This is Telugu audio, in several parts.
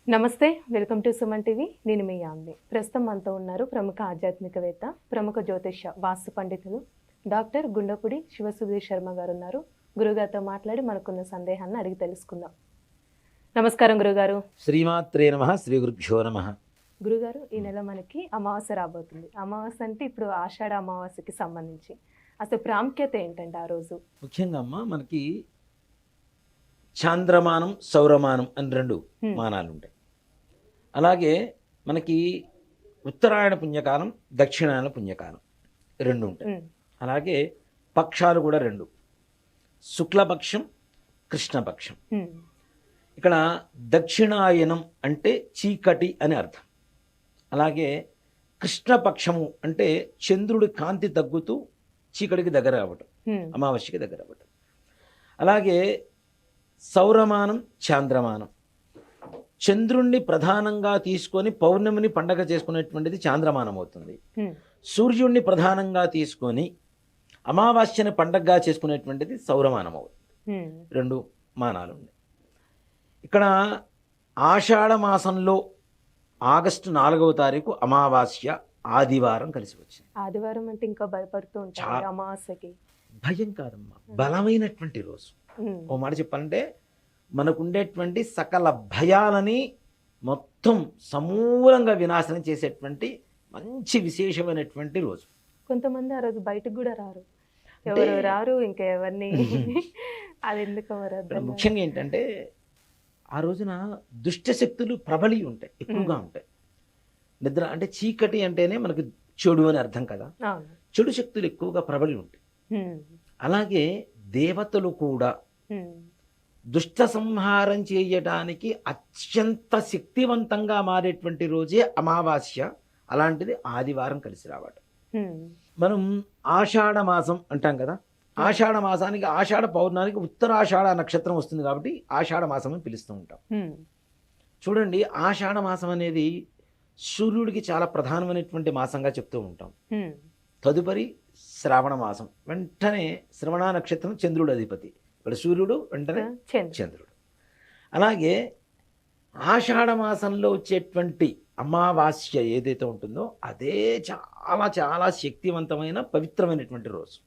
నమస్తే, వెల్కమ్ టు సుమన్ టీవీ. నేను మీ యామ్ని. ప్రస్తుతం మనతో ఉన్నారు ప్రముఖ ఆధ్యాత్మికవేత్త, ప్రముఖ జ్యోతిష వాస్తు పండితులు డాక్టర్ గుండపుడి శివసుధీర్ శర్మ గారు ఉన్నారు. గురుగారితో మాట్లాడి మనకున్న సందేహాన్ని అడిగి తెలుసుకుందాం. నమస్కారం గురుగారు. శ్రీమాత్రే నమః. శ్రీ గురుభ్యో నమః. గురుగారు, ఈ నెల మనకి అమావాస్య రాబోతుంది. అమావాస్య అంటే ఇప్పుడు ఆషాఢ అమావాస్యకి సంబంధించి అసలు ప్రాముఖ్యత ఏంటంటే ఆ రోజు? ముఖ్యంగా అమ్మ మనకి చాంద్రమానం, సౌరమానం అని రెండు మానాలు ఉంటాయి. అలాగే మనకి ఉత్తరాయణ పుణ్యకాలం, దక్షిణాయన పుణ్యకాలం రెండు ఉంటాయి. అలాగే పక్షాలు కూడా రెండు, శుక్లపక్షం, కృష్ణపక్షం. ఇక్కడ దక్షిణాయనం అంటే చీకటి అని అర్థం. అలాగే కృష్ణపక్షము అంటే చంద్రుడి కాంతి తగ్గుతూ చీకటికి దగ్గర అవ్వటం, అమావాస్యకి దగ్గర అవ్వటం. అలాగే సౌరమానం, చాంద్రమానం చంద్రుణ్ణి ప్రధానంగా తీసుకొని పౌర్ణమిని పండగ చేసుకునేటువంటిది చాంద్రమానం అవుతుంది. సూర్యుడిని ప్రధానంగా తీసుకొని అమావాస్యని పండగగా చేసుకునేటువంటిది సౌరమానం అవుతుంది. రెండు మానాలు ఉన్నాయి. ఇక్కడ ఆషాఢ మాసంలో ఆగస్టు 4వ తారీఖు అమావాస్య ఆదివారం కలిసి వచ్చింది. ఆదివారం అంటే ఇంకా భయపడుతూ ఉంటారు అమావాస్యకి. భయం కాదమ్మా, బలమైనటువంటి రోజు. ఓ మాట చెప్పాలంటే మనకు ఉండేటువంటి సకల భయాలని మొత్తం సమూలంగా వినాశనం చేసేటువంటి మంచి విశేషమైనటువంటి రోజు. కొంతమంది ఆ రోజు బయటకు కూడా రారు, ఎవరు రారు, ఇంకా ఎవరిని అది ఎందుకు ముఖ్యంగా ఏంటంటే ఆ రోజున దుష్ట శక్తులు ప్రబలి ఉంటాయి, ఎక్కువగా ఉంటాయి. నిద్ర అంటే చీకటి అంటేనే మనకు చెడు అని అర్థం కదా. చెడు శక్తులు ఎక్కువగా ప్రబలి ఉంటాయి. అలాగే దేవతలు కూడా దుష్ట సంహారం చేయటానికి అత్యంత శక్తివంతంగా మారేటువంటి రోజే అమావాస్య. అలాంటిది ఆదివారం కలిసి రావటం. మనం ఆషాఢ మాసం అంటాం కదా. ఆషాఢ మాసానికి, ఆషాఢ పౌర్ణానికి ఉత్తరాషాఢ నక్షత్రం వస్తుంది కాబట్టి ఆషాఢ మాసం అని పిలుస్తూ ఉంటాం. చూడండి, ఆషాఢ మాసం అనేది సూర్యుడికి చాలా ప్రధానమైనటువంటి మాసంగా చెప్తూ ఉంటాం. తదుపరి శ్రావణ మాసం, వెంటనే శ్రవణ నక్షత్రం చంద్రుడు అధిపతి, ఇక్కడ సూర్యుడు, వెంటనే చంద్రుడు. అలాగే ఆషాఢ మాసంలో వచ్చేటువంటి అమావాస్య ఏదైతే ఉంటుందో అదే చాలా చాలా శక్తివంతమైన పవిత్రమైనటువంటి రోజు.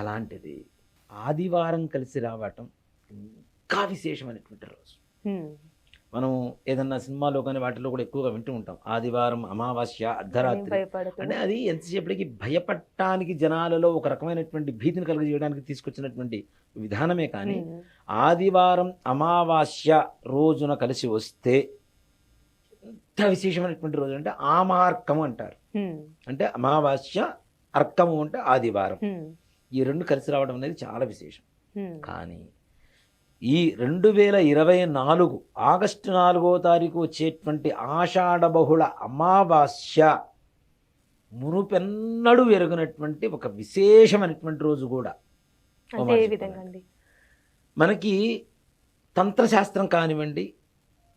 అలాంటిది ఆదివారం కలిసి రావటం ఇంకా విశేషమైనటువంటి రోజు. మనం ఏదన్నా సినిమాలో కానీ వాటిలో కూడా ఎక్కువగా వింటూ ఉంటాం, ఆదివారం అమావాస్య అర్ధరాత్రి అంటే అది ఎంతసేపటికి భయపడటానికి జనాలలో ఒక రకమైనటువంటి భీతిని కలుగజేయడానికి తీసుకొచ్చినటువంటి విధానమే. కానీ ఆదివారం అమావాస్య రోజున కలిసి వస్తే ఎంత విశేషమైనటువంటి రోజు అంటే ఆమార్కము అంటారు. అంటే అమావాస్య, అర్కము అంటే ఆదివారం. ఈ రెండు కలిసి రావడం అనేది చాలా విశేషం. కానీ ఈ 2024 ఆగస్టు 4వ తారీఖు వచ్చేటువంటి ఆషాఢ బహుళ అమావాస్య మునుపెన్నడు ఎరుగినటువంటి ఒక విశేషమైనటువంటి రోజు కూడా. మనకి తంత్రశాస్త్రం కానివ్వండి,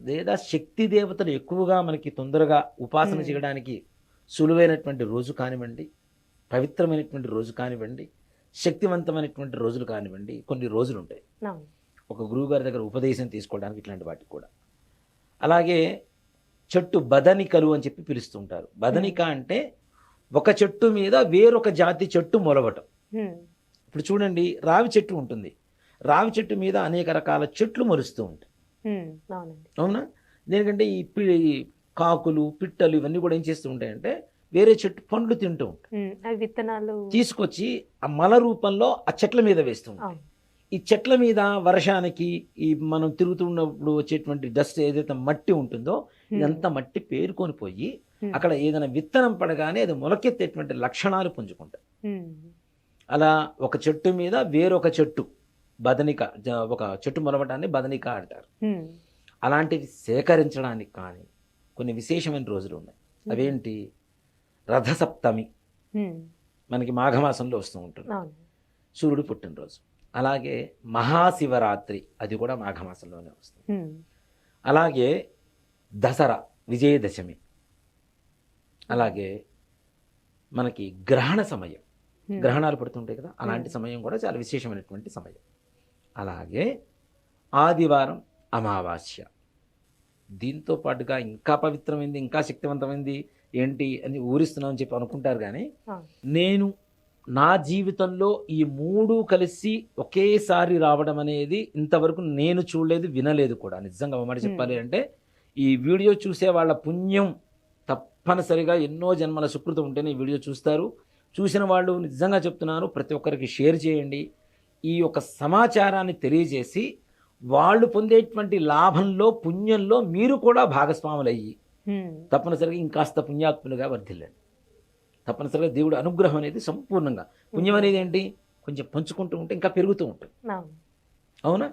లేదా శక్తి దేవతలు ఎక్కువగా మనకి తొందరగా ఉపాసన చేయడానికి సులువైనటువంటి రోజు కానివ్వండి, పవిత్రమైనటువంటి రోజు కానివ్వండి, శక్తివంతమైనటువంటి రోజులు కానివ్వండి, కొన్ని రోజులు ఉంటాయి ఒక గురువుగారి దగ్గర ఉపదేశం తీసుకోవడానికి, ఇట్లాంటి వాటికి కూడా. అలాగే చెట్టు బదనికలు అని చెప్పి పిలుస్తుంటారు. బదనిక అంటే ఒక చెట్టు మీద వేరొక జాతి చెట్టు మొలవటం. ఇప్పుడు చూడండి, రావి చెట్టు ఉంటుంది, రావి చెట్టు మీద అనేక రకాల చెట్లు మొలుస్తూ ఉంటాయి, అవునా? ఎందుకంటే ఈ కాకులు, పిట్టలు ఇవన్నీ కూడా ఏం చేస్తూ ఉంటాయంటే వేరే చెట్టు పండ్లు తింటూ ఉంటాయి, విత్తనాలు తీసుకొచ్చి ఆ మల రూపంలో ఆ చెట్ల మీద వేస్తూ ఉంటాయి. ఈ చెట్ల మీద వర్షానికి, ఈ మనం తిరుగుతున్నప్పుడు వచ్చేటువంటి డస్ట్ ఏదైతే మట్టి ఉంటుందో ఇదంతా మట్టి పేరుకొని పోయి అక్కడ ఏదైనా విత్తనం పడగానే అది మొలకెత్తేటువంటి లక్షణాలు పుంజుకుంటాయి. అలా ఒక చెట్టు మీద వేరొక చెట్టు బదనిక, ఒక చెట్టు మొలవటాన్ని బదనిక అంటారు. అలాంటివి సేకరించడానికి కానీ కొన్ని విశేషమైన రోజులు ఉన్నాయి. అవేంటి? రథసప్తమి మనకి మాఘమాసంలో వస్తూ ఉంటుంది, సూర్యుడు పుట్టినరోజు. అలాగే మహాశివరాత్రి, అది కూడా మాఘమాసంలోనే వస్తుంది. అలాగే దసరా, విజయదశమి. అలాగే మనకి గ్రహణ సమయం, గ్రహణాలు పడుతుంటాయి కదా, అలాంటి సమయం కూడా చాలా విశేషమైనటువంటి సమయం. అలాగే ఆదివారం అమావాస్య, దీంతో పాటుగా ఇంకా పవిత్రమైంది, ఇంకా శక్తివంతమైంది ఏంటి అని ఊరిస్తున్నాం అని చెప్పి అనుకుంటారు. కానీ నేను నా జీవితంలో ఈ 3 కలిసి ఒకేసారి రావడం అనేది ఇంతవరకు నేను చూడలేదు, వినలేదు కూడా. నిజంగా ఒక మాట చెప్పాలి అంటే ఈ వీడియో చూసే వాళ్ళ పుణ్యం తప్పనిసరిగా ఎన్నో జన్మల సుకృతం ఉంటేనే ఈ వీడియో చూస్తారు. చూసిన వాళ్ళు నిజంగా చెప్తున్నాను, ప్రతి ఒక్కరికి షేర్ చేయండి. ఈ యొక్క సమాచారాన్ని తెలియజేసి వాళ్ళు పొందేటువంటి లాభంలో, పుణ్యంలో మీరు కూడా భాగస్వాములయ్యి తప్పనిసరిగా ఇంకాస్త పుణ్యాత్ములుగా వర్ధిల్లండి. తప్పనిసరిగా దేవుడు అనుగ్రహం అనేది సంపూర్ణంగా, పుణ్యం అనేది ఏంటి, కొంచెం పంచుకుంటూ ఉంటే ఇంకా పెరుగుతూ ఉంటుంది. అవునా?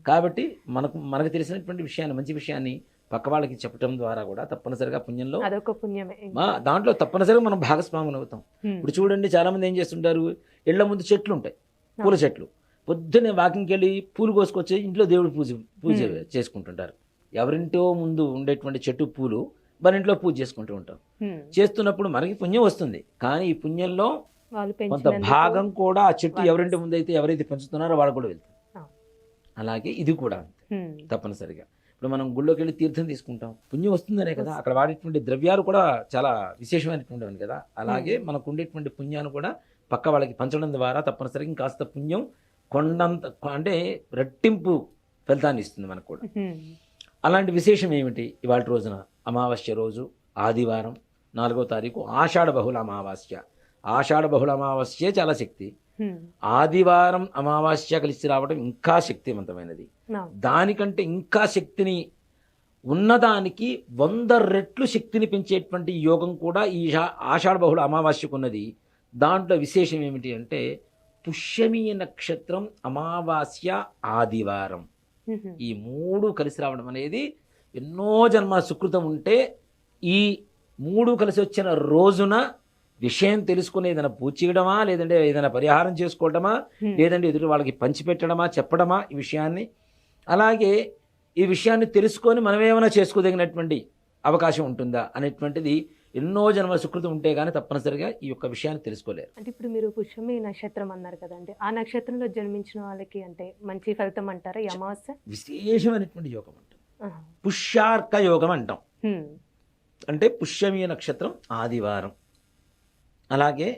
కాబట్టి మనకు తెలిసినటువంటి విషయాన్ని, మంచి విషయాన్ని పక్క వాళ్ళకి చెప్పడం ద్వారా కూడా తప్పనిసరిగా పుణ్యంలో అదొక పుణ్యమే. దాంట్లో తప్పనిసరిగా మనం భాగస్వాములు అవుతాం. ఇప్పుడు చూడండి, చాలా మంది ఏం చేస్తుంటారు, ఇళ్ల ముందు చెట్లు ఉంటాయి, పూల చెట్లు. పొద్దున్నే వాకింగ్కి వెళ్ళి పూలు కోసుకొచ్చి ఇంట్లో దేవుడు పూజ చేసుకుంటుంటారు. ఎవరింటో ముందు ఉండేటువంటి చెట్టు పూలు మన ఇంట్లో పూజ చేసుకుంటూ ఉంటాం. చేస్తున్నప్పుడు మనకి పుణ్యం వస్తుంది, కానీ ఈ పుణ్యంలో కొంత భాగం కూడా ఆ చెట్టు ఎవరింటి ముందు అయితే ఎవరైతే పెంచుతున్నారో వాళ్ళు కూడా వెళ్తారు. అలాగే ఇది కూడా తప్పనిసరిగా ఇప్పుడు మనం గుళ్ళోకి వెళ్ళి తీర్థం తీసుకుంటాం, పుణ్యం వస్తుందనే కదా. అక్కడ వాడేటువంటి ద్రవ్యాలు కూడా చాలా విశేషమైనటువంటివి కదా. అలాగే మనకు ఉండేటువంటి పుణ్యాన్ని కూడా పక్క వాళ్ళకి పంచడం ద్వారా తప్పనిసరిగా కాస్త పుణ్యం కొండంత, అంటే రెట్టింపు ఫలితాన్ని ఇస్తుంది మనకు కూడా. అలాంటి విశేషం ఏమిటి, ఇవాళ రోజున అమావాస్య రోజు ఆదివారం 4వ తారీఖు ఆషాఢ బహుళ అమావాస్య. ఆషాఢ బహుళ అమావాస్యే చాలా శక్తి. ఆదివారం అమావాస్య కలిసి రావడం ఇంకా శక్తివంతమైనది. దానికంటే ఇంకా శక్తిని ఉన్నదానికి 100 రెట్లు శక్తిని పెంచేటువంటి యోగం కూడా ఈ ఆషాఢ బహుళ అమావాస్యకు ఉన్నది. దాంట్లో విశేషం ఏమిటి అంటే పుష్యమి నక్షత్రం, అమావాస్య, ఆదివారం ఈ 3 కలిసి రావడం అనేది ఎన్నో జన్మ సుకృతం ఉంటే ఈ 3 కలిసి వచ్చిన రోజున విషయం తెలుసుకుని ఏదైనా పూజ చేయడమా, లేదంటే ఏదైనా పరిహారం చేసుకోవడమా, లేదంటే ఎదురు వాళ్ళకి పంచిపెట్టడమా, చెప్పడమా ఈ విషయాన్ని. అలాగే ఈ విషయాన్ని తెలుసుకొని మనం ఏమైనా చేసుకోదగినటువంటి అవకాశం ఉంటుందా అనేటువంటిది ఎన్నో జన్మల సుకృతం ఉంటే కానీ తప్పనిసరిగా ఈ యొక్క విషయాన్ని తెలుసుకోలేరు. అంటే ఇప్పుడు మీరు పుష్యమి నక్షత్రం అన్నారు కదండి, ఆ నక్షత్రంలో జన్మించిన వాళ్ళకి అంటే మంచి ఫలితం అంటారా ఈ అమావాస్య? విశేషమైనటువంటి యోగం అంటాం, పుష్యార్క యోగం అంటాం. అంటే పుష్యమి నక్షత్రం ఆదివారం, అలాగే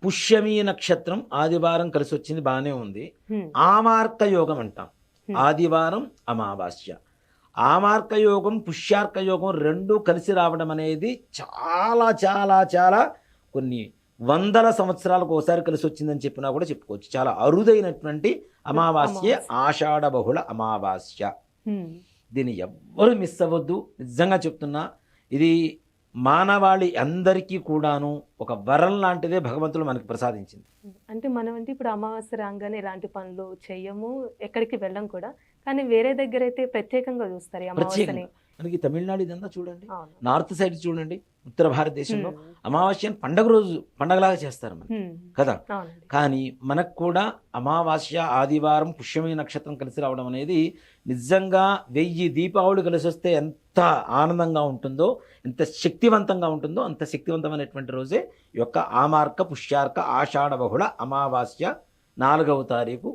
పుష్యమి నక్షత్రం ఆదివారం కలిసి వచ్చింది, బాగానే ఉంది. ఆమార్క యోగం అంటాం, ఆదివారం అమావాస్య. ఆమార్క యోగం, పుష్యార్క యోగం 2 కలిసి రావడం అనేది చాలా చాలా చాలా కొన్ని 100 సంవత్సరాలకు ఒకసారి కలిసి వచ్చిందని చెప్పినా కూడా చెప్పుకోవచ్చు. చాలా అరుదైనటువంటి అమావాస్య ఆషాఢ బహుళ అమావాస్య. దీన్ని ఎవ్వరు మిస్ అవ్వద్దు. నిజంగా చెప్తున్నా, ఇది మానవాళి అందరికీ కూడాను ఒక వరం లాంటిదే భగవంతుడు మనకి ప్రసాదించింది. అంటే మనం అంటే ఇప్పుడు అమావాస్య రాగానే ఇలాంటి పనులు చెయ్యము, ఎక్కడికి వెళ్ళం కూడా, కానీ వేరే దగ్గర అయితే ప్రత్యేకంగా చూస్తారు అమావాస్యని. మనకి తమిళనాడు ఇదంతా చూడండి, నార్త్ సైడ్ చూడండి, ఉత్తర భారతదేశంలో అమావాస్యను పండగలాగా చేస్తారు మనం కదా. కానీ మనకు కూడా అమావాస్య, ఆదివారం, పుష్యమి నక్షత్రం కలిసి రావడం అనేది నిజంగా 1000 దీపావళి కలిసి వస్తే ఎంత ఆనందంగా ఉంటుందో, ఎంత శక్తివంతంగా ఉంటుందో, అంత శక్తివంతమైనటువంటి రోజే ఈ యొక్క ఆమార్క, పుష్యార్క, ఆషాఢ బహుళ అమావాస్య 4వ తారీఖు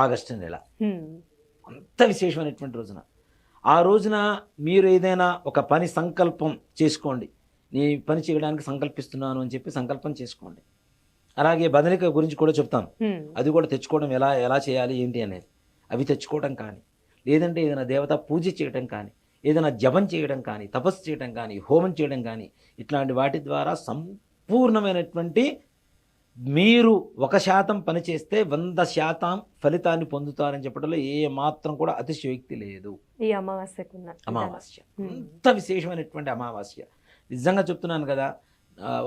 ఆగస్టు నెల. అంత విశేషమైనటువంటి రోజున, ఆ రోజున మీరు ఏదైనా ఒక పని సంకల్పం చేసుకోండి. నీ పని చేయడానికి సంకల్పిస్తున్నాను అని చెప్పి సంకల్పం చేసుకోండి. అలాగే బదనిక గురించి కూడా చెప్తాను, అది కూడా తెచ్చుకోవడం ఎలా చేయాలి ఏంటి అనేది. అవి తెచ్చుకోవడం కానీ, లేదంటే ఏదైనా దేవత పూజ చేయడం కానీ, ఏదైనా జపం చేయడం కానీ, తపస్సు చేయడం కానీ, హోమం చేయడం కానీ, ఇట్లాంటి వాటి ద్వారా సంపూర్ణమైనటువంటి మీరు 1% పని చేస్తే 100% ఫలితాన్ని పొందుతారని చెప్పడంలో ఏ మాత్రం కూడా అతిశయోక్తి లేదు. ఈ అమావాస్య అంత విశేషమైనటువంటి అమావాస్య. నిజంగా చెప్తున్నాను కదా,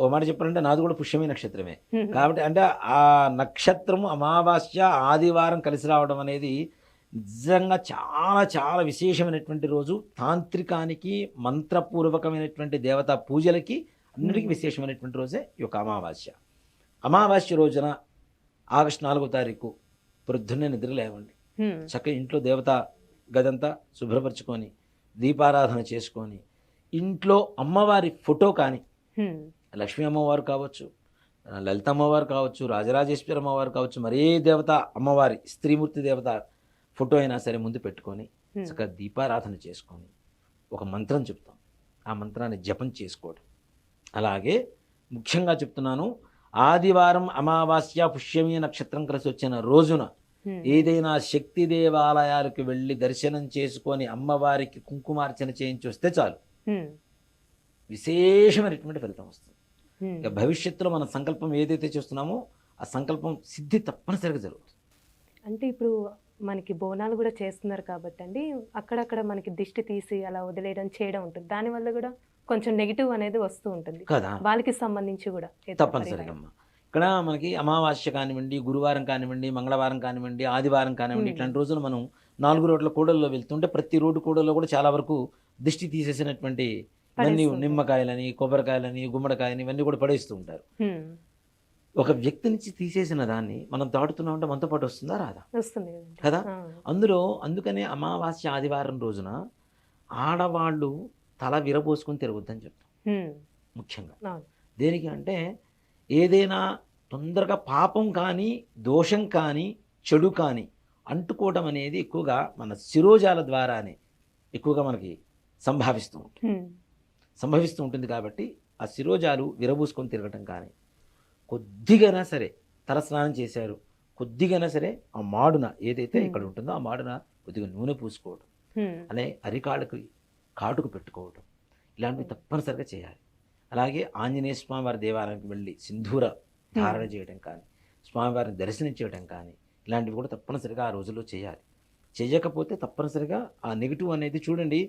ఓ మాట చెప్పాలంటే నాది కూడా పుష్యమి నక్షత్రమే. కాబట్టి అంటే ఆ నక్షత్రము అమావాస్య ఆదివారం కలిసి రావడం అనేది నిజంగా చాలా చాలా విశేషమైనటువంటి రోజు. తాంత్రికానికి, మంత్రపూర్వకమైనటువంటి దేవతా పూజలకి అన్నిటికీ విశేషమైనటువంటి రోజే ఈ యొక్క అమావాస్య. అమావాస్య రోజున ఆగస్టు 4వ తారీఖు పొద్దున్నే నిద్ర లేవండి, చక్కగా ఇంట్లో దేవతా గదంతా శుభ్రపరచుకొని దీపారాధన చేసుకొని, ఇంట్లో అమ్మవారి ఫోటో కానీ, లక్ష్మీ అమ్మవారు కావచ్చు, లలిత అమ్మవారు కావచ్చు, రాజరాజేశ్వరి అమ్మవారు కావచ్చు, మరే దేవత అమ్మవారి స్త్రీమూర్తి దేవత ఫోటో అయినా సరే ముందు పెట్టుకొని చక్కగా దీపారాధన చేసుకొని ఒక మంత్రం చెప్తాం, ఆ మంత్రాన్ని జపం చేసుకోవడం. అలాగే ముఖ్యంగా చెప్తున్నాను, ఆదివారం అమావాస్య పుష్యమి నక్షత్రం కలిసి వచ్చిన రోజున ఏదైనా శక్తి దేవాలయాలకు వెళ్ళి దర్శనం చేసుకొని అమ్మవారికి కుంకుమార్చన చేయించి వస్తే చాలు, విశేషమైనటువంటి ఫలితం వస్తుంది. ఇక భవిష్యత్తులో మన సంకల్పం ఏదైతే చేస్తున్నామో ఆ సంకల్పం సిద్ధి తప్పనిసరిగా జరుగుతుంది. అంటే ఇప్పుడు మనకి బోనాలు కూడా చేస్తున్నారు కాబట్టి అండి, అక్కడక్కడ మనకి దిష్టి తీసి అలా వదిలేయడం చేయడం ఉంటుంది, దానివల్ల కూడా కొంచెం నెగిటివ్ అనేది వస్తూ ఉంటుంది కదా, వాళ్ళకి సంబంధించి కూడా తప్పనిసరిగా అమ్మ. ఇక్కడ మనకి అమావాస్య కానివ్వండి, గురువారం కానివ్వండి, మంగళవారం కానివ్వండి, ఆదివారం కానివ్వండి, ఇట్లాంటి రోజులు మనం 4 రోడ్ల కూడల్లో వెళ్తుంటే ప్రతి రోడ్డు కూడల్లో కూడా చాలా వరకు దిష్టి తీసేసినటువంటి ఇవన్నీ నిమ్మకాయలని, కొబ్బరికాయలని, గుమ్మడికాయని ఇవన్నీ కూడా పడేస్తూ ఉంటారు. ఒక వ్యక్తి నుంచి తీసేసిన దాన్ని మనం దాటుతున్నామంటే మనతో పాటు వస్తుందా రాదా? వస్తుంది కదా. అందుకనే అమావాస్య ఆదివారం రోజున ఆడవాళ్ళు తల విరబోసుకొని తిరగొద్దని చెప్తాం ముఖ్యంగా. దేనికి అంటే ఏదైనా తొందరగా పాపం కానీ దోషం కానీ చెడు కానీ అంటుకోవడం అనేది ఎక్కువగా మన శిరోజాల ద్వారానే ఎక్కువగా మనకి సంభవిస్తూ ఉంటుంది. కాబట్టి ఆ శిరోజాలు విరబూసుకొని తిరగటం కానీ, కొద్దిగైనా సరే తల స్నానం చేశారు, కొద్దిగైనా సరే ఆ మాడున ఏదైతే ఇక్కడ ఉంటుందో ఆ మాడున కొద్దిగా నూనె పూసుకోవడం, అనే అరికాళ్ళకి కాటుకు పెట్టుకోవడం, ఇలాంటివి తప్పనిసరిగా చేయాలి. అలాగే ఆంజనేయ స్వామి వారి దేవాలయానికి వెళ్ళి సింధూర ధారణ చేయడం కానీ, స్వామివారిని దర్శనం చేయడం కానీ, ఇలాంటివి కూడా తప్పనిసరిగా ఆ రోజుల్లో చేయాలి. చేయకపోతే తప్పనిసరిగా ఆ నెగిటివ్ అనేది చూడండి,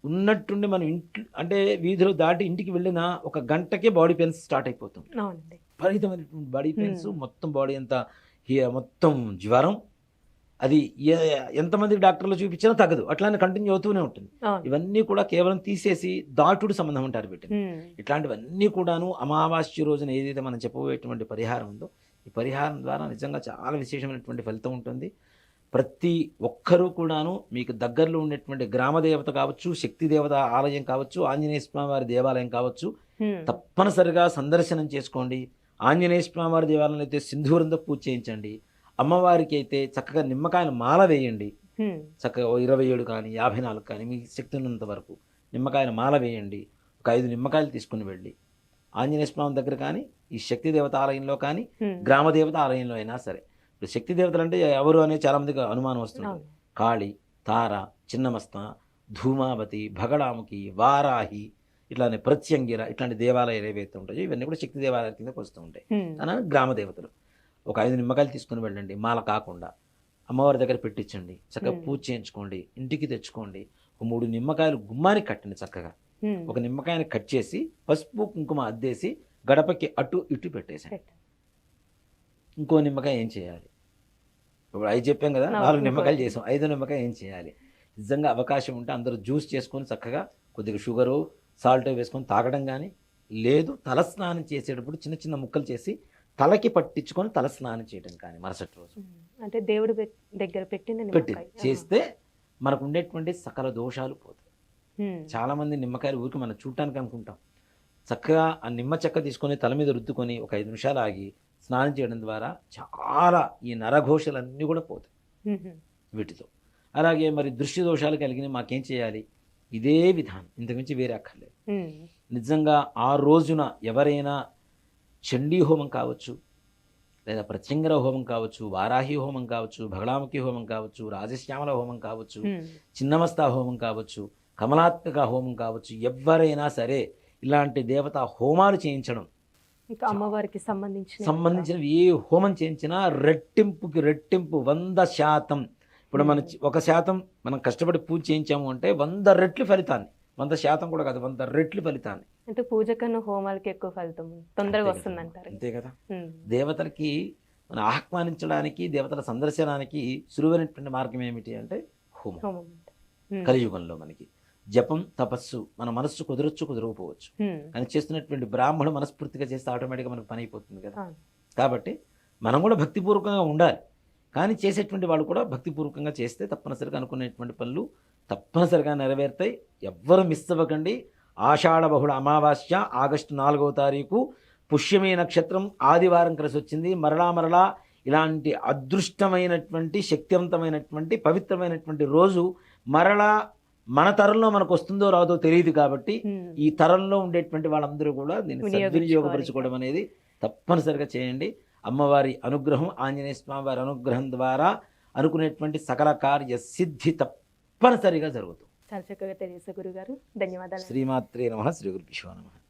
ఉన్నట్టుండి మనం ఇంటి అంటే వీధిలో దాటి ఇంటికి వెళ్ళిన ఒక గంటకే బాడీ పెయిన్స్ స్టార్ట్ అయిపోతుంది. విపరీతమైనటువంటి బాడీ పెయిన్స్, మొత్తం బాడీ అంతా మొత్తం జ్వరం, అది ఎంతమందికి డాక్టర్లు చూపించినా తగ్గదు, అట్లానే కంటిన్యూ అవుతూనే ఉంటుంది. ఇవన్నీ కూడా కేవలం తీసేసి దాటుడు సంబంధం అంటారు వీటిని. ఇట్లాంటివన్నీ కూడాను అమావాస్య రోజున ఏదైతే మనం చెప్పబోయేటువంటి పరిహారం ఉందో ఈ పరిహారం ద్వారా నిజంగా చాలా విశేషమైనటువంటి ఫలితం ఉంటుంది. ప్రతి ఒక్కరూ కూడాను మీకు దగ్గరలో ఉండేటువంటి గ్రామదేవత కావచ్చు, శక్తి దేవత ఆలయం కావచ్చు, ఆంజనేయ స్వామి వారి దేవాలయం కావచ్చు, తప్పనిసరిగా సందర్శనం చేసుకోండి. ఆంజనేయ స్వామి వారి దేవాలయంలో అయితే సింధూరంతో పూజ చేయించండి. అమ్మవారికి అయితే చక్కగా నిమ్మకాయల మాల వేయండి. చక్కగా 27 కానీ 54 కానీ మీ శక్తి ఉన్నంత వరకు నిమ్మకాయల మాల వేయండి. ఒక 5 నిమ్మకాయలు తీసుకుని వెళ్ళి ఆంజనేయ స్వామి దగ్గర కానీ, ఈ శక్తి దేవత ఆలయంలో కానీ, గ్రామదేవత ఆలయంలో అయినా సరే. ఇప్పుడు శక్తి దేవతలు అంటే ఎవరు అనేది చాలా మందికి అనుమానం వస్తుంది. కాళి, తార, చిన్నమస్త, ధూమావతి, భగడాముఖి, వారాహి, ఇట్లానే ప్రత్యంగిర, ఇట్లాంటి దేవాలయాలు ఏవైతే ఉంటాయో ఇవన్నీ కూడా శక్తి దేవాలయాల కిందకు వస్తూ ఉంటాయి. అలా గ్రామ దేవతలు. ఒక 5 నిమ్మకాయలు తీసుకుని వెళ్ళండి, మాల కాకుండా అమ్మవారి దగ్గర పెట్టించండి, చక్కగా పూజ చేయించుకోండి, ఇంటికి తెచ్చుకోండి. ఒక 3 నిమ్మకాయలు గుమ్మానికి కట్టండి. చక్కగా ఒక నిమ్మకాయని కట్ చేసి పసుపు కుంకుమ అద్దేసి గడపకి అటు ఇటు పెట్టేసండి. ఇంకో నిమ్మకాయ ఏం చేయాలి? ఇప్పుడు 5 చెప్పాం కదా, 4 నిమ్మకాయలు చేసాం, 5 నిమ్మకాయ ఏం చేయాలి? నిజంగా అవకాశం ఉంటే అందరూ జ్యూస్ చేసుకొని చక్కగా కొద్దిగా షుగరు సాల్ట్ వేసుకొని తాగడం కానీ, లేదు తల స్నానం చేసేటప్పుడు చిన్న చిన్న ముక్కలు చేసి తలకి పట్టించుకొని తల స్నానం చేయడం కానీ మరుసటి రోజు అంటే దేవుడి దగ్గర పెట్టి చేస్తే మనకు ఉండేటువంటి సకల దోషాలు పోతాయి. చాలా మంది నిమ్మకాయలు ఊరికి మనం చూడటానికి అనుకుంటాం. చక్కగా ఆ నిమ్మ చెక్క తీసుకొని తల మీద రుద్దుకొని ఒక 5 నిమిషాలు ఆగి స్నానం చేయడం ద్వారా చాలా ఈ నరఘోషలన్నీ కూడా పోతాయి వీటితో. అలాగే మరి దృష్టి దోషాలు కలిగిన మాకేం చేయాలి? ఇదే విధానం, ఇంతకుమించి వేరే అక్కర్లేదు. నిజంగా ఆ రోజున ఎవరైనా చండీ హోమం కావచ్చు, లేదా ప్రత్యంగర హోమం కావచ్చు, వారాహి హోమం కావచ్చు, భగడాముఖి హోమం కావచ్చు, రాజశ్యామల హోమం కావచ్చు, చిన్నమస్తా హోమం కావచ్చు, కమలాత్మక హోమం కావచ్చు, ఎవరైనా సరే ఇలాంటి దేవతా హోమాలు చేయించడం, అమ్మవారికి సంబంధించిన ఏ హోమం చేయించినా రెట్టింపుకి రెట్టింపు 100%. ఇప్పుడు మన 1% మనం కష్టపడి పూజ చేయించాము అంటే 100 రెట్లు ఫలితాన్ని, 100% కూడా కాదు, 100 రెట్లు ఫలితాన్ని. అంటే పూజ కన్నా హోమాలకి ఎక్కువ ఫలితం తొందరగా వస్తుంది అంటారు. అంతే కదా. దేవతలకి మనం ఆహ్వానించడానికి, దేవతల సందర్శనానికి సులువైనటువంటి మార్గం ఏమిటి అంటే హోమం. కలియుగంలో మనకి జపం, తపస్సు మన మనస్సు కుదరొచ్చు, కుదరకపోవచ్చు, కానీ చేస్తున్నటువంటి బ్రాహ్మణుడు మనస్ఫూర్తిగా చేస్తే ఆటోమేటిక్గా మనకు పని అయిపోతుంది కదా. కాబట్టి మనం కూడా భక్తిపూర్వకంగా ఉండాలి, కానీ చేసేటువంటి వాళ్ళు కూడా భక్తిపూర్వకంగా చేస్తే తప్పనిసరిగా అనుకునేటువంటి పనులు తప్పనిసరిగా నెరవేరుతాయి. ఎవ్వరు మిస్ అవ్వకండి. ఆషాఢ బహుళ అమావాస్య ఆగస్టు 4వ తారీఖు పుష్యమి నక్షత్రం ఆదివారం కలిసి వచ్చింది. మరలా ఇలాంటి అదృష్టమైనటువంటి, శక్తివంతమైనటువంటి, పవిత్రమైనటువంటి రోజు మరలా మన తరంలో మనకు వస్తుందో రాదో తెలియదు కాబట్టి ఉమ్. ఈ తరంలో ఉండేటువంటి వాళ్ళందరూ కూడా దీన్ని వినియోగించుకోవాలి. సద్వినియోగపరచుకోవడం అనేది తప్పనిసరిగా చేయండి. అమ్మవారి అనుగ్రహం, ఆంజనేయ స్వామి వారి అనుగ్రహం ద్వారా అనుకునేటువంటి సకల కార్య సిద్ధి తప్పనిసరిగా జరుగుతుంది. చాలా చక్కగా తెలియజేశారు గురుగారు. ధన్యవాదాలు. శ్రీమాత్రే నమః. శ్రీ గురుభ్యో నమః.